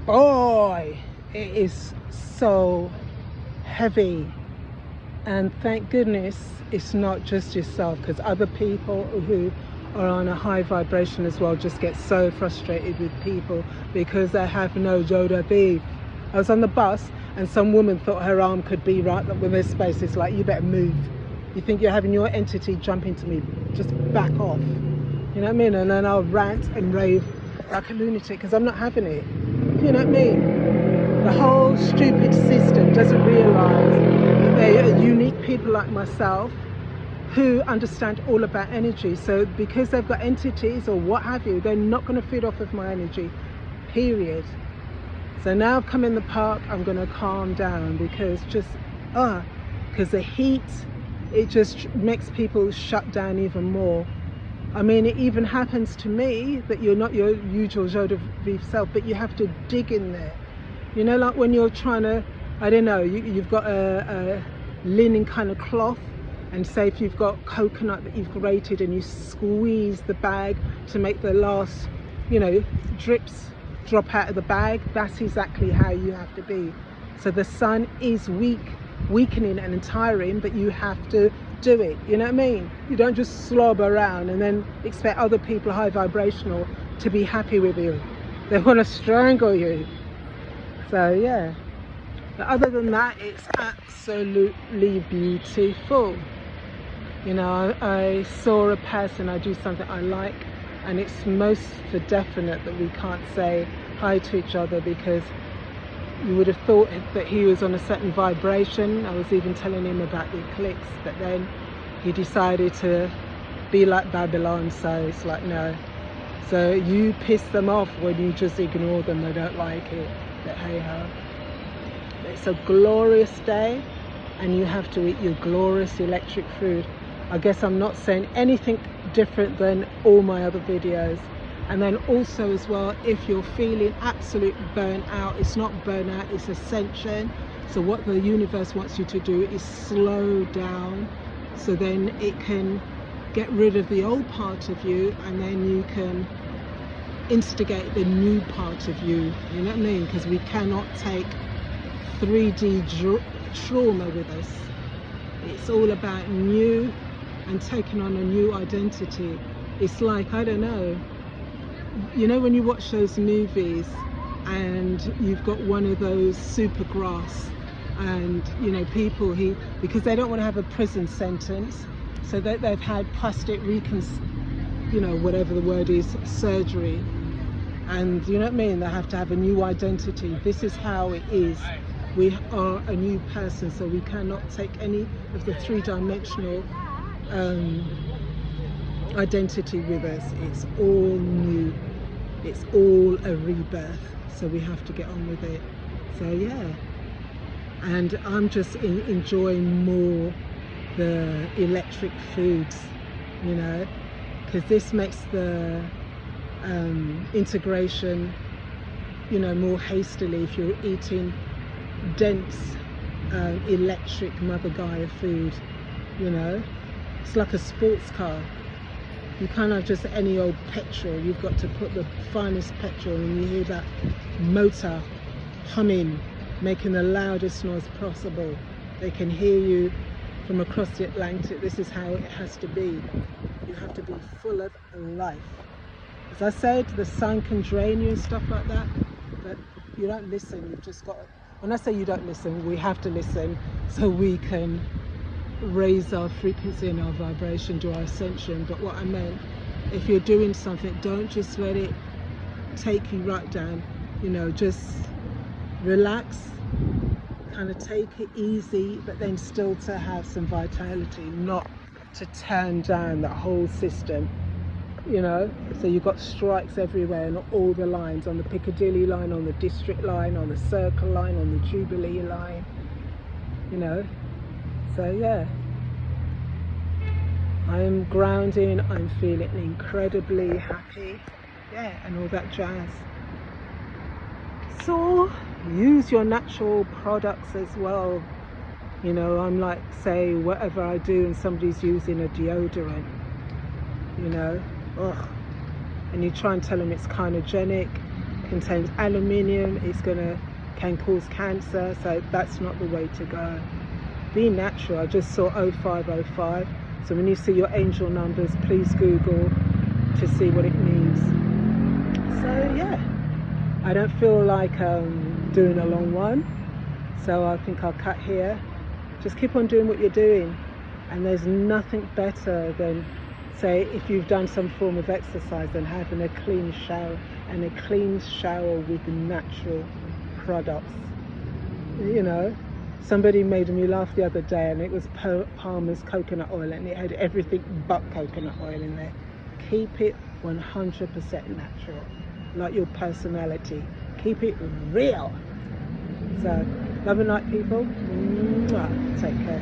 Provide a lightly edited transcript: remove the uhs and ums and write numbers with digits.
boy, it is so heavy. And thank goodness it's not just yourself, because other people who are on a high vibration as well just get so frustrated with people because they have no Yoda beef. I was on the bus and some woman thought her arm could be right up with this space. It's like, you better move. You think you're having your entity jump into me, just back off. You know what I mean? And then I'll rant and rave like a lunatic because I'm not having it. You know what I mean? The whole stupid system doesn't realise that they are unique people like myself who understand all about energy. So because they've got entities or what have you, they're not going to feed off of my energy, period. So now I've come in the park, I'm going to calm down because because the heat, it just makes people shut down even more. I mean, it even happens to me that you're not your usual joie de vivre self, but you have to dig in there. You know, like when you're trying to, I don't know, you've got a linen kind of cloth, and say if you've got coconut that you've grated and you squeeze the bag to make the last, drips drop out of the bag, that's exactly how you have to be. So the sun is weakening and tiring, but you have to do it. You know what I mean? You don't just slob around and then expect other people high vibrational to be happy with you. They want to strangle you. So yeah, but other than that, it's absolutely beautiful. You know, I saw a person, I do something I like, and it's most for definite that we can't say hi to each other because you would have thought that he was on a certain vibration. I was even telling him about the eclipse, but then he decided to be like Babylon, so it's like, no. So you piss them off when you just ignore them, they don't like it, but hey ho. It's a glorious day and you have to eat your glorious electric food. I guess I'm not saying anything different than all my other videos. And then also as well, if you're feeling absolute burnout, it's not burnout, it's ascension. So what the universe wants you to do is slow down, so then it can get rid of the old part of you and then you can instigate the new part of you. You know what I mean? Because we cannot take 3D trauma with us. It's all about new and taking on a new identity. It's like, I don't know, you know when you watch those movies and you've got one of those super grass and people because they don't want to have a prison sentence, so that they've had plastic whatever the word is, surgery, and you know what I mean, they have to have a new identity. This is how it is. We are a new person, so we cannot take any of the three-dimensional identity with us. It's all new, it's all a rebirth, so we have to get on with it. So yeah, and I'm just enjoying more the electric foods, because this makes the integration more hastily if you're eating dense electric Mother Gaia food. It's like a sports car. You can't have just any old petrol. You've got to put the finest petrol, and you hear that motor humming, making the loudest noise possible. They can hear you from across the Atlantic. This is how it has to be. You have to be full of life. As I said, the sun can drain you and stuff like that, but you don't listen. You've just got to, when I say you don't listen, we have to listen so we can raise our frequency and our vibration, do our ascension. But what I meant, if you're doing something, don't just let it take you right down. Just relax, kind of take it easy, but then still to have some vitality, not to turn down the whole system. So you've got strikes everywhere on all the lines, on the Piccadilly line, on the District line, on the Circle line, on the Jubilee line, so yeah, I'm grounding, I'm feeling incredibly happy, yeah, and all that jazz. So use your natural products as well. I'm like, say whatever I do and somebody's using a deodorant, and you try and tell them it's carcinogenic, contains aluminium, can cause cancer, so that's not the way to go. Be natural. I just saw 0505, so when you see your angel numbers, please Google to see what it means. So yeah, I don't feel like doing a long one, so I think I'll cut here. Just keep on doing what you're doing, and there's nothing better than, say, if you've done some form of exercise, than having a clean shower, and a clean shower with natural products. You know, somebody made me laugh the other day, and it was Palmer's coconut oil, and it had everything but coconut oil in there. Keep it 100% natural, like your personality. Keep it real. So, love and light, people. Mwah. Take care.